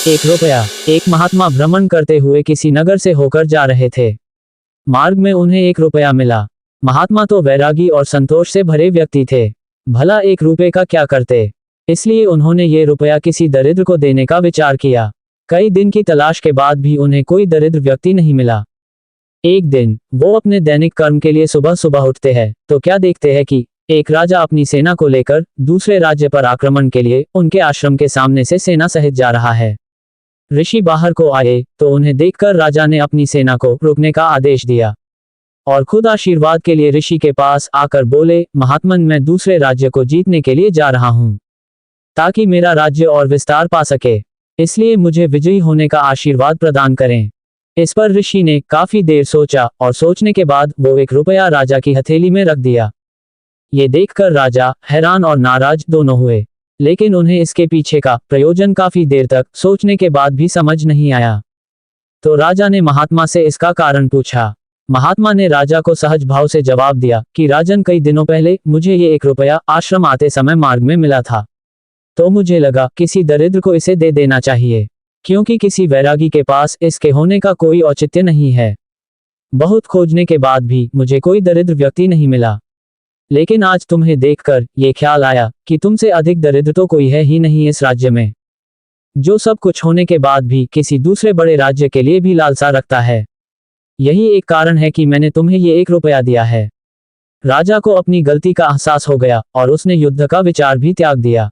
एक रुपया। एक महात्मा भ्रमण करते हुए किसी नगर से होकर जा रहे थे। मार्ग में उन्हें एक रुपया मिला। महात्मा तो वैरागी और संतोष से भरे व्यक्ति थे। भला एक रुपये का क्या करते, इसलिए उन्होंने ये रुपया किसी दरिद्र को देने का विचार किया। कई दिन की तलाश के बाद भी उन्हें कोई दरिद्र व्यक्ति नहीं मिला। एक दिन वो अपने दैनिक कर्म के लिए सुबह सुबह उठते हैं तो क्या देखते हैं कि एक राजा अपनी सेना को लेकर दूसरे राज्य पर आक्रमण के लिए उनके आश्रम के सामने से सेना सहित जा रहा है। ऋषि बाहर को आए तो उन्हें देखकर राजा ने अपनी सेना को रुकने का आदेश दिया और खुद आशीर्वाद के लिए ऋषि के पास आकर बोले, महात्मन, मैं दूसरे राज्य को जीतने के लिए जा रहा हूँ ताकि मेरा राज्य और विस्तार पा सके, इसलिए मुझे विजयी होने का आशीर्वाद प्रदान करें। इस पर ऋषि ने काफी देर सोचा और सोचने के बाद वो एक रुपया राजा की हथेली में रख दिया। ये देखकर राजा हैरान और नाराज दोनों हुए, लेकिन उन्हें इसके पीछे का प्रयोजन काफी देर तक सोचने के बाद भी समझ नहीं आया। तो राजा ने महात्मा से इसका कारण पूछा। महात्मा ने राजा को सहज भाव से जवाब दिया कि राजन, कई दिनों पहले मुझे ये एक रुपया आश्रम आते समय मार्ग में मिला था, तो मुझे लगा किसी दरिद्र को इसे दे देना चाहिए, क्योंकि किसी वैरागी के पास इसके होने का कोई औचित्य नहीं है। बहुत खोजने के बाद भी मुझे कोई दरिद्र व्यक्ति नहीं मिला, लेकिन आज तुम्हें देखकर ये ख्याल आया कि तुमसे अधिक दरिद्र तो कोई है ही नहीं इस राज्य में, जो सब कुछ होने के बाद भी किसी दूसरे बड़े राज्य के लिए भी लालसा रखता है। यही एक कारण है कि मैंने तुम्हें ये एक रुपया दिया है। राजा को अपनी गलती का एहसास हो गया और उसने युद्ध का विचार भी त्याग दिया।